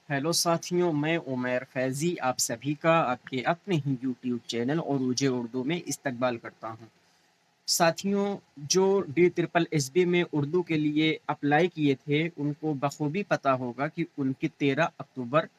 Hello साथियों, मैं उमैर फैज़ी आप सभी का आपके अपने ही यूट्यूब चैनल औरूज उर्दू में इस्तकबाल करता हूँ। साथियों, जो डी ट्रिपल एसबी में उर्दू के लिए अप्लाई किए थे, उनको बखूबी पता होगा कि उनकी 13 अक्टूबर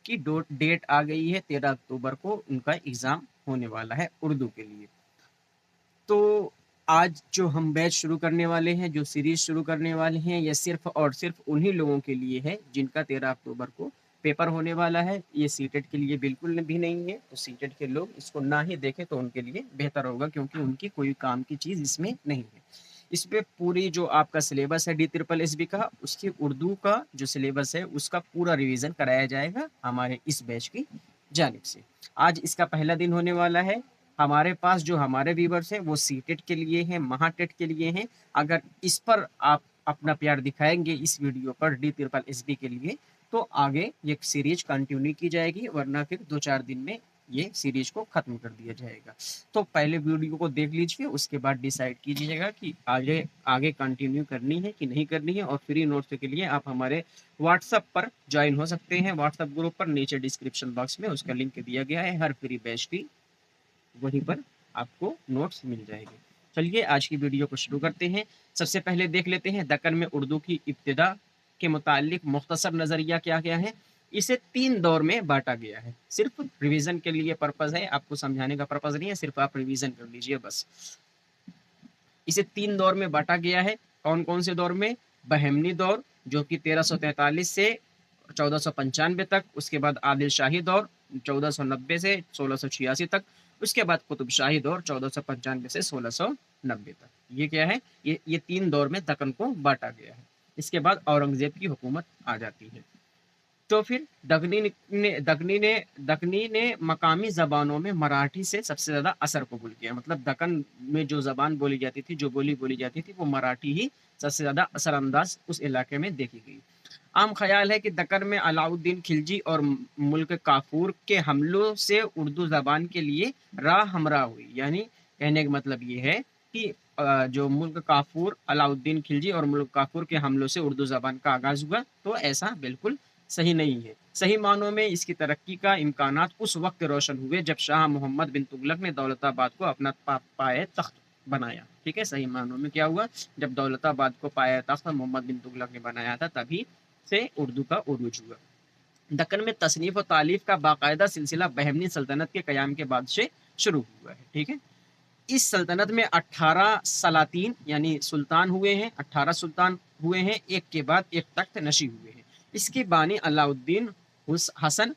की डेट आ गई है। 13 अक्टूबर को उनका एग्ज़ाम होने वाला है उर्दू के लिए। तो आज जो हम बैच शुरू करने वाले हैं, जो सीरीज़ शुरू करने वाले हैं, ये सिर्फ़ और सिर्फ़ उन्हीं लोगों के लिए है जिनका 13 अक्टूबर को पेपर होने वाला है। ये सीटेट के लिए बिल्कुल भी नहीं है, तो सीटेट के लोग इसको ना ही देखें तो उनके लिए बेहतर होगा, क्योंकि उनकी कोई काम की चीज़ इसमें नहीं है। इसपे पूरी जो आपका सिलेबस है डी ट्रिपल एसबी का, उसकी उर्दू का जो सिलेबस है, उसका पूरा रिवीज़न कराया जाएगा हमारे इस बैच की जानिब से। आज इसका पहला दिन होने वाला है। हमारे पास जो हमारे व्यूवर्स हैं वो सीटेट के लिए हैं, महाटेट के लिए हैं। अगर इस पर आप अपना प्यार दिखाएंगे इस वीडियो पर डी ट्रिपल एस बी के लिए, तो आगे ये सीरीज कंटिन्यू की जाएगी, वरना फिर 2-4 दिन में ये सीरीज को खत्म कर दिया जाएगा। तो पहले वीडियो को देख लीजिए, उसके बाद डिसाइड कीजिएगा कि आगे आगे कंटिन्यू करनी है कि नहीं करनी है। और फ्री नोट्स के लिए आप हमारे व्हाट्सएप पर ज्वाइन हो सकते हैं। व्हाट्सएप ग्रुप पर नीचे डिस्क्रिप्शन बॉक्स में उसका लिंक दिया गया है। हर फ्री बैच की वहीं पर आपको नोट्स मिल जाएंगे। चलिए आज की वीडियो को शुरू करते हैं। सबसे पहले देख लेते हैं दक्कन में उर्दू की इब्तिदा के मुतालिक मुख्तसर नज़रिया क्या क्या है। इसे 3 दौर में बांटा गया है। सिर्फ रिवीजन के लिए पर्पज़ है, आपको समझाने का पर्पज़ नहीं है, सिर्फ आप रिवीजन कर लीजिए बस। इसे 3 दौर में बांटा गया है। कौन कौन से दौर में? बहमनी दौर, जो कि 1343 से 1495 तक। उसके बाद आदिल शाही दौर 1490 से 1686 तक। उसके बाद कुतुब शाही दौर 1495 से 1690 तक। ये क्या है? ये 3 दौर में दक्कन को बांटा गया है। इसके बाद औरंगजेब की हुकूमत आ जाती है। तो फिर दक्कनी ने मकामी ज़बानों में मराठी से सबसे ज़्यादा असर कबूल किया। मतलब दक्कन में जो ज़बान बोली जाती थी, जो बोली बोली जाती थी, वो मराठी ही सबसे ज़्यादा असरअंदाज उस इलाके में देखी गई। आम ख्याल है कि दक्कन में अलाउद्दीन खिलजी और मुल्क काफूर के हमलों से उर्दू ज़बान के लिए राह हमरा हुई। यानी कहने का मतलब ये है कि जो मुल्क काफूर, अलाउद्दीन खिलजी और मुल्क काफूर के हमलों से उर्दू ज़बान का आगाज़ हुआ, तो ऐसा बिल्कुल सही नहीं है। सही मानों में इसकी तरक्की का इम्कानात उस वक्त रोशन हुए जब शाह मोहम्मद बिन तुगलक ने दौलताबाद को अपना पाए तख्त बनाया। ठीक है, सही मानों में क्या हुआ? जब दौलताबाद को पाए तख्त मोहम्मद बिन तुगलक ने बनाया था, तभी से उर्दू का उरूज हुआ। दक्कन में तसनीफ और तालीफ का बाकायदा सिलसिला बहमनी सल्तनत के क़याम के बाद से शुरू हुआ है। ठीक है, इस सल्तनत में 18 सलातीन यानी सुल्तान हुए हैं। 18 सुल्तान हुए हैं, एक के बाद एक तख्त नशी हुए हैं। इसके बानी अलाउद्दीन हसन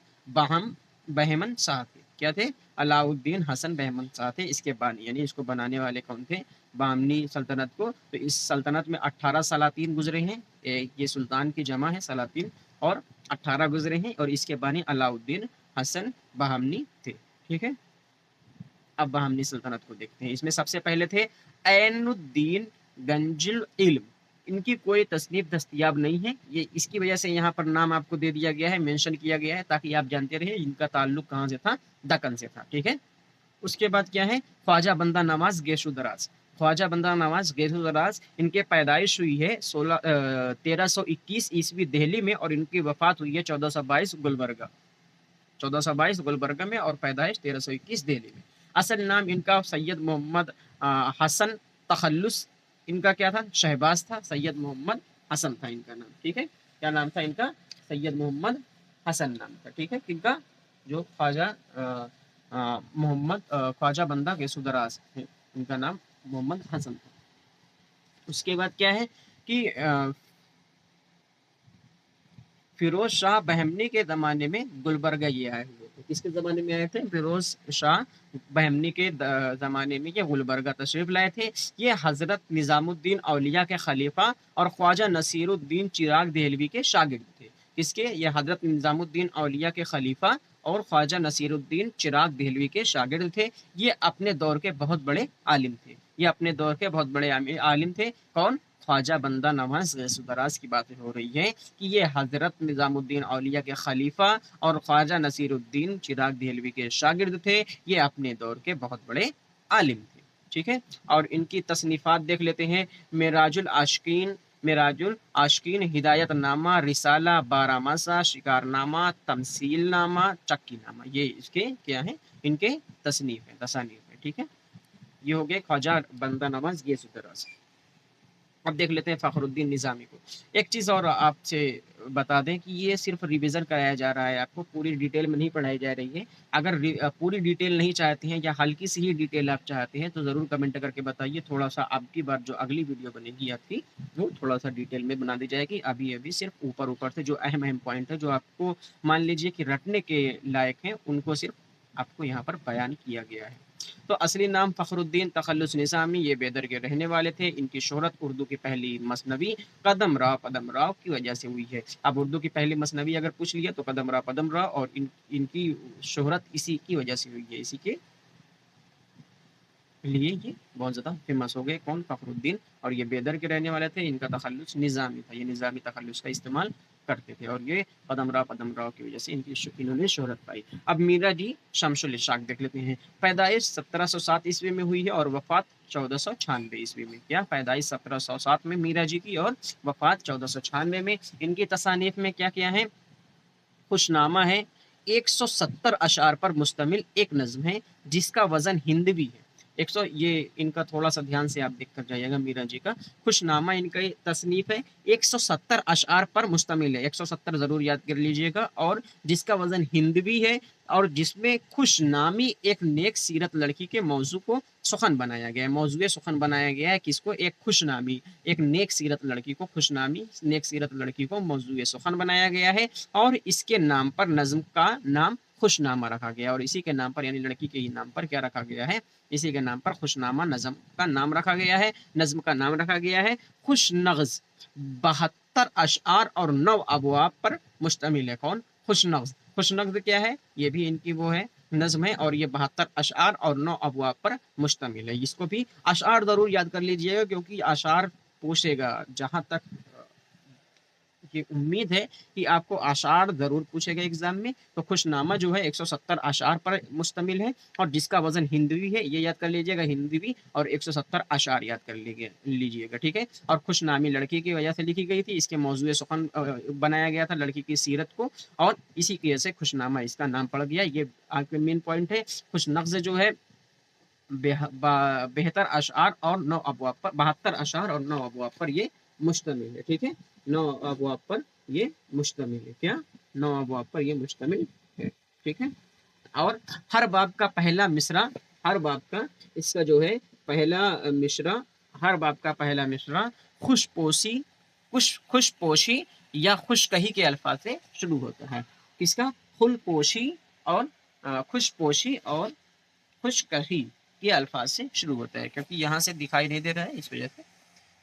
बहमन शाह थे। क्या थे? अलाउद्दीन हसन बहमन शाह थे इसके बानी, यानी इसको बनाने वाले कौन थे? बामनी सल्तनत को। तो इस सल्तनत में 18 सलातीन गुजरे हैं। ये सुल्तान की जमा है सलातीन, और 18 गुजरे हैं, और इसके बानी अलाउद्दीन हसन बहमनी थे। ठीक है, अब बहमनी सल्तनत को देखते हैं। इसमें सबसे पहले थे ऐनुद्दीन गंजुल इल्म। इनकी कोई तसनीफ दस्तयाब नहीं है, ये इसकी वजह से यहाँ पर नाम आपको दे दिया गया है, मेंशन किया गया है, ताकि आप जानते रहे इनका ताल्लुक कहाँ से था? दक्कन से था। ठीक है, उसके बाद क्या है? ख्वाजा बंदा नवाज गेशु दराज। ख्वाजा बंदा नवाज गेशु दराज, इनके पैदाइश हुई है 1321 ईस्वी दिल्ली में, और इनकी वफात हुई है 1422 गुलबर्गा। 1422 गुलबर्गा में, और पैदाइश 1321 दिल्ली में। असल नाम इनका सैयद मोहम्मद हसन तखल्लुस। इनका क्या था? शहबाज था। सैयद मोहम्मद हसन था इनका नाम। ठीक है, क्या नाम था इनका? सैयद मोहम्मद हसन नाम था। ठीक है, इनका जो ख्वाजा मोहम्मद ख्वाजा बंदा गेसुदराज है, इनका नाम मोहम्मद हसन था। उसके बाद क्या है कि फिरोज शाह बहमनी के ज़माने में गुलबर्गा ये आए हुए थे। किसके ज़माने में आए थे? फिरोज शाह बहमनी के ज़माने में ये गुलबर्गा तशरीफ़ लाए थे। ये हज़रत निज़ामुद्दीन औलिया के खलीफा और ख्वाजा नसीरुद्दीन चिराग देहलवी के शागिर्द थे। किसके? ये हज़रत निज़ामुद्दीन औलिया के खलीफा और ख्वाजा नसीरुद्दीन चिराग देहलवी के शागिर्द थे। ये अपने दौर के बहुत बड़े आलिम थे। ये अपने दौर के बहुत बड़े आलिम थे। कौन? ख्वाजा बंदा नवाज गैसुदराज की बातें हो रही हैं कि ये हज़रत निज़ामुद्दीन औलिया के खलीफा और ख्वाजा नसीरुद्दीन चिराग देहलवी के शागिर्द थे। ये अपने दौर के बहुत बड़े आलिम थे। ठीक है, और इनकी तसनीफ़ात देख लेते हैं। मेराजुल आशिकीन, मिराजुल आशिकीन, हिदायत नामा, रिसाला, बारामासा, शिकार नामा, तमसील नामा, चक्की नामा, ये इसके क्या है, इनके तसनीफ है, तसानीफ है। ठीक है, ये हो गए ख्वाजा बंदा नवाज ये सुतराज। अब देख लेते हैं फ़खरुद्दीन निज़ामी को। एक चीज़ और आपसे बता दें कि ये सिर्फ़ रिवीज़न कराया जा रहा है, आपको पूरी डिटेल में नहीं पढ़ाई जा रही है। अगर पूरी डिटेल नहीं चाहते हैं या हल्की सी ही डिटेल आप चाहते हैं, तो ज़रूर कमेंट करके बताइए। थोड़ा-सा अब की बार जो अगली वीडियो बनेगी आपकी, वो थोड़ा-सा डिटेल में बना दी जाएगी। अभी-अभी सिर्फ़ ऊपर-ऊपर से जो अहम-अहम पॉइंट है, जो आपको मान लीजिए कि रटने के लायक हैं, उनको सिर्फ़ आपको यहाँ पर बयान किया गया है। तो असली नाम फ़खरुद्दीन तखल्लुस निज़ामी, ये बेदर के रहने वाले थे। इनकी शोहरत उर्दू की पहली मसनवी कदम राव की वजह से हुई है। अब उर्दू की पहली मसनवी अगर पूछ लिया तो कदम राव, और इनकी शोहरत इसी की वजह से हुई है, इसी के लिए ये बहुत ज़्यादा फेमस हो गए। कौन? फ़खरुद्दीन। और ये बेदर के रहने वाले थे। इनका तखल्लुस निज़ामी था, ये निज़ामी तखल्लुस का इस्तेमाल करते थे, और ये कदम राव की वजह से इन्होंने शोहरत पाई। अब मीरा जी शमसुल इशाक देख लेते हैं। पैदाइश 1707 ईस्वी में हुई है और वफ़ात 1496 ईस्वी में। क्या? पैदाइश 1707 में मीरा जी की और वफ़ात 1496 में। इनकी तसानीफ में क्या-क्या है? खुशनामा है, 170 अशआर पर मुश्तमिल एक नज़्म है, जिसका वज़न हिंदवी है। 100 ये इनका थोड़ा-सा ध्यान से आप देख कर जाइएगा मीरा जी का। खुशनामा इनका तसनीफ़ है, 170 अशआर पर मुश्तमिल है, 170 ज़रूर याद कर लीजिएगा, और जिसका वज़न हिंदवी है, और जिसमें खुशनामी एक नेक सीरत लड़की के मौज़ू को सुख़न बनाया गया है। मौज़ूए सुख़न बनाया गया है किसको? एक खुशनामी, एक नेक सीरत लड़की को, खुशनामी नेक सीरत लड़की को मौज़ूए सुख़न बनाया गया है, और इसके नाम पर नज़्म का नाम खुशनामा रखा गया, और इसी के नाम पर, यानी लड़की के ही नाम पर क्या रखा गया है? इसी के नाम पर खुशनामा नज़्म का नाम रखा गया है, नज़्म का नाम रखा गया है। खुशनग़्ज़ 72 अशआर और 9 अबवाब पर मुश्तमिल है। कौन? खुशनग़्ज़। खुशनग़्ज़ क्या है? ये भी इनकी वो है, नज़्म है, और ये 72 अशआर और 9 अबवाब पर मुश्तमिल है। इसको भी अशआर ज़रूर याद कर लीजिएगा, क्योंकि अशआर पूछेगा, जहाँ तक ये उम्मीद है कि आपको आशार ज़रूर पूछेगा एग्ज़ाम में। तो खुशनामा जो है 170 आशार पर मुश्तमिल है, और जिसका वज़न हिंदवी है, ये याद कर लीजिएगा, हिंदवी, और 170 आशार याद कर लीजिएगा, ठीक है। और खुशनामी लड़की की वजह से लिखी गई थी, इसके मौज़ूए सुख़न बनाया गया था लड़की की सीरत को, और इसी की वजह से खुशनामा इसका नाम पड़ गया। ये आपके मेन पॉइंट है। खुशनग़्ज़ जो है बेहतर अशआर और 9 अबवाब पर, 72 अशआर और 9 अबवाब पर ये मुश्तमिल है, ठीक है। 9 अबवाब पर ये मुश्तमिल है। क्या? 9 अबवाब पर ये मुश्तमिल है, ठीक है। और हर बाब का पहला मिसरा, हर बाब का इसका जो है पहला मिसरा, हर बाब का पहला मिसरा खुशपोशी या खुशकही के अल्फाज से शुरू होता है। किसका? खुलपोशी और खुशपोशी और खुशकही के अल्फाज से शुरू होता है, क्योंकि यहाँ से दिखाई नहीं दे रहा है, इस वजह से।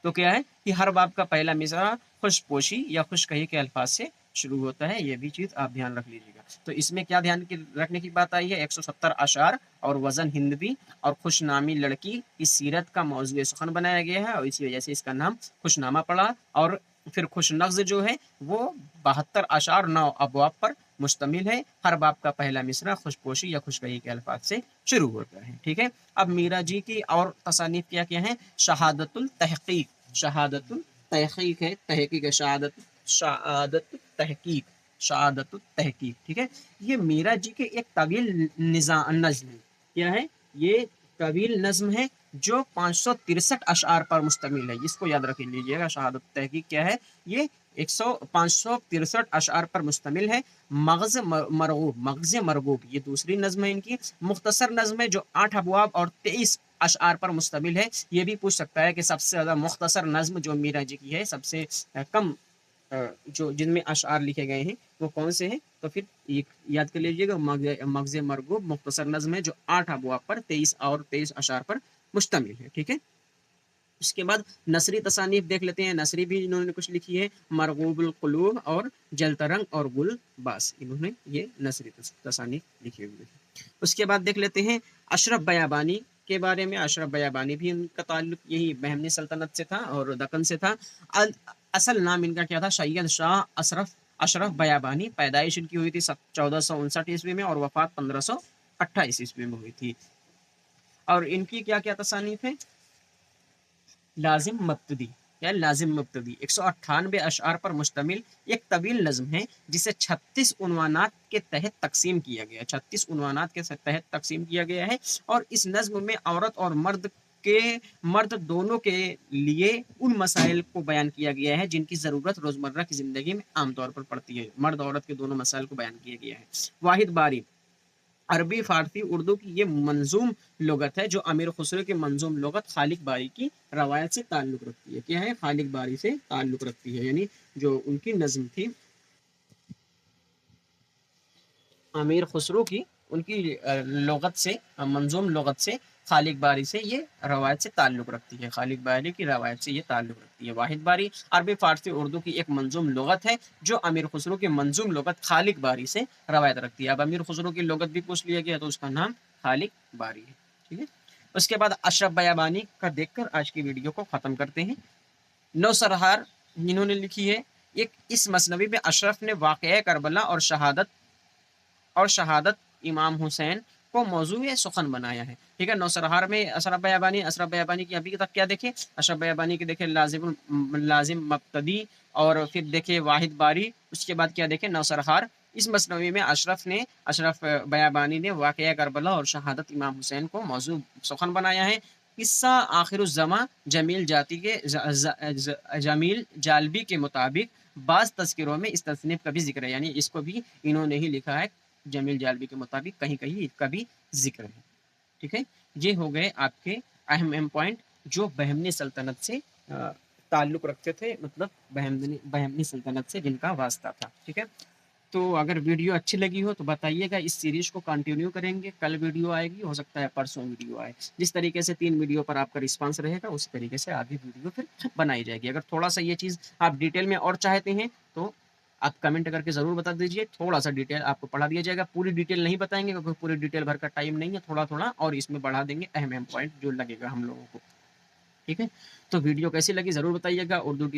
तो क्या है कि हर बाब का पहला मिसरा खुशपोशी या खुशकही के अल्फाज से शुरू होता है, ये भी चीज़ आप ध्यान रख लीजिएगा। तो इसमें क्या ध्यान की रखने की बात आई है? 170 अशार और वज़न हिंदवी, और खुशनामी लड़की की सीरत का मौज़ूए सुख़न बनाया गया है, और इसी वजह से इसका नाम खुशनामा पड़ा। और फिर खुशनग़्ज़ जो है वो 72 अशार 9 अबवाब पर मुश्तमिल है। हर बाब का पहला मिसरा खुशपोशी या खुशकही के अल्फाज से शुरू होता है, ठीक है। अब मीरा जी की और तसानीफ क्या क्या है? शहादतुल तहक़ीक़, शहादतुल तहक़ीक़ है, तहक़ीक़ है, शहादत तहक़ीक़, शहादतुत तहक़ीक़, ठीक है। ये मीरा जी के एक तवील नज़्म है। क्या है? ये तवील नज़्म है, जो 563 अशआर पर मुश्तमिल है। इसको याद रख लीजिएगा। शहादत तहक़ीक़ क्या है? ये 563 अशआर पर मुश्तमिल है। मग़ज़ मरगूब ये दूसरी नज़्म है इनकी। मुख्तसर नज़्म है, जो 8 अबवाब और 23 अशआर पर मुश्तमिल है। ये भी पूछ सकता है कि सबसे ज़्यादा मुख्तसर नज़्म जो मीरा जी की है, सबसे कम जो जिनमें अशआर लिखे गए हैं, वो कौन से हैं? तो फिर एक याद कर लीजिएगा, मग़ज़ मरगूब मुख्तसर नज़्म है, जो 8 अबवाब पर 23 अशआर पर मुश्तमिल है, ठीक है। उसके बाद नसरी तसानीफ देख लेते हैं। नसरी भी इन्होंने कुछ लिखी है, मरगूबुल क़ुलूब और जलतरंग और गुलबास, इन्होंने ये नसरी तसानीफ लिखी हुई है। उसके बाद देख लेते हैं अशरफ बयाबानी के बारे में। अशरफ बयाबानी भी उनका ताल्लुक यही बहमनी सल्तनत से था और दक्कन से था। असल नाम इनका क्या था? सैयद शाह अशरफ बयाबानी। पैदाइश इनकी हुई थी 1459 ईस्वी में, और वफात 1528 ईस्वी में हुई थी। और इनकी क्या क्या तसानीफ है? लाजिम मब्तदी, क्या है, लाजिम मुब्तदी 198 अशआर पर मुश्तमिल एक तवील नज़्म है जिसे 36 उन्वानात के तहत तकसीम किया गया है, 36 उन्वानात के तहत तकसीम किया गया है। और इस नज़्म में औरत और मर्द दोनों के लिए उन मसाइल को बयान किया गया है जिनकी ज़रूरत रोज़मर्रा की ज़िंदगी में आम तौर पर पड़ती है। मर्द औरत के दोनों मसाइल को बयान किया गया है। वाहिद बारी अरबी, फ़ारसी, उर्दू की ये मंजूम लुगत है जो अमीर खुसरो की मंजूम लुगत खालिक बारी की रवायत से ताल्लुक़ रखती है। क्या है, खालिक बारी से ताल्लुक़ रखती है, यानी जो उनकी नज़्म थी अमीर खुसरो की, उनकी लुगत से, मंजूम लुगत से, खालिक बारी से ये रवायत से ताल्लुक़ रखती है, खालिक बारी की रवायत से ये ताल्लुक़ रखती है। वाहिद बारी अरबी, फ़ारसी, उर्दू की एक मंजूम लुगत है जो अमीर खुसरो की मंजूम लुगत खालिक बारी से रवायत रखती है। अब अमीर खुसरो की लुगत भी पूछ लिया गया तो उसका नाम खालिक बारी है। ठीक है, उसके बाद अशरफ बयाबानी का देखकर आज की वीडियो को ख़त्म करते हैं। नौसरहार इन्होंने लिखी है, एक इस मसनवी में अशरफ ने वाक़या करबला और शहादत इमाम हुसैन को मौजूए सुखन बनाया है। ठीक है, नौसरहार में अशरफ बयाबानी की अभी तक क्या देखे, अशरफ बयाबानी की देखे लाजिम मब्तदी, और फिर देखे वाहिद बारी, उसके बाद क्या देखे नौसरहार। इस मसनवी में अशरफ बयाबानी ने वाक़या करबला और शहादत इमाम हुसैन को मौजू सुखन बनाया है। किस्सा आखिरुज़्ज़मा जमील जालबी के मुताबिक बाज़ तज़किरों में इस तसनीफ़ का भी ज़िक्र है, यानी इसको भी इन्होंने ही लिखा है। जमील जालबी के मुताबिक कहीं कहीं इसका भी जिक्र है। ठीक है, ये हो गए आपके अहम पॉइंट जो बहमनी सल्तनत से ताल्लुक़ रखते थे, मतलब बहमनी सल्तनत से जिनका वास्ता था। ठीक है, तो अगर वीडियो अच्छी लगी हो तो बताइएगा, इस सीरीज़ को कंटिन्यू करेंगे। कल वीडियो आएगी, हो सकता है परसों वीडियो आए। जिस तरीके से 3 वीडियो पर आपका रिस्पांस रहेगा उसी तरीके से आगे वीडियो फिर बनाई जाएगी। अगर थोड़ा-सा ये चीज़ आप डिटेल में और चाहते हैं तो आप कमेंट करके ज़रूर बता दीजिए, थोड़ा-सा डिटेल आपको पढ़ा दिया जाएगा। पूरी डिटेल नहीं बताएँगे क्योंकि पूरी डिटेल भर का टाइम नहीं है, थोड़ा-थोड़ा और इसमें बढ़ा देंगे अहम पॉइंट जो लगेगा हम लोगों को। ठीक है, तो वीडियो कैसी लगी ज़रूर बताइएगा। Urdu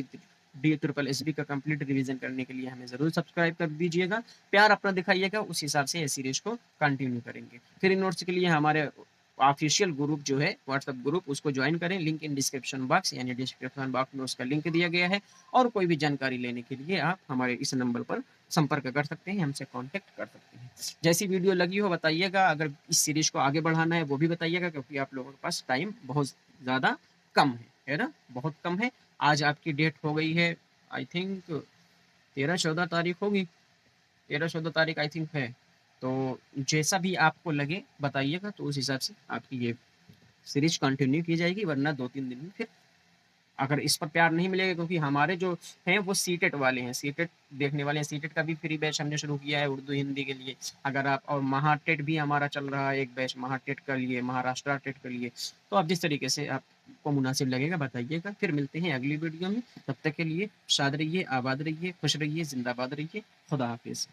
D triple S B का कंप्लीट रिवीजन करने के लिए हमें ज़रूर सब्सक्राइब कर दीजिएगा, प्यार अपना दिखाइएगा, उस हिसाब से ये सीरीज़ को कंटिन्यू करेंगे। फ्री नोट्स के लिए हमारे ऑफिशियल ग्रुप जो है व्हाट्सएप ग्रुप, उसको ज्वाइन करें, लिंक इन डिस्क्रिप्शन बॉक्स, यानी डिस्क्रिप्शन बॉक्स में उसका लिंक दिया गया है। और कोई भी जानकारी लेने के लिए आप हमारे इस नंबर पर संपर्क कर सकते हैं, हमसे कॉन्टैक्ट कर सकते हैं। जैसी वीडियो लगी हो बताइएगा, अगर इस सीरीज़ को आगे बढ़ाना है वो भी बताइएगा, क्योंकि आप लोगों के पास टाइम बहुत ज़्यादा कम है ना, बहुत कम है। आज आपकी डेट हो गई है आई थिंक 13-14 तारीख होगी, 13-14 तारीख आई थिंक है। तो जैसा भी आपको लगे बताइएगा, तो उस हिसाब से आपकी ये सीरीज कंटिन्यू की जाएगी, वरना 2-3 दिन में फिर अगर इस पर प्यार नहीं मिलेगा, क्योंकि हमारे जो हैं वो सीटेट वाले हैं, सीटेट देखने वाले हैं। सीटेट का भी फ्री बैच हमने शुरू किया है उर्दू हिंदी के लिए। अगर आप, और महाटेट भी हमारा चल रहा है एक बैच महाटेट के लिए, महाराष्ट्र टेट के लिए। तो आप जिस तरीके से आपको मुनासिब लगेगा बताइएगा। फिर मिलते हैं अगली वीडियो में, तब तक के लिए शाद रहिए, आबाद रहिए, खुश रहिए, जिंदाबाद रहिए। खुदा हाफिज़।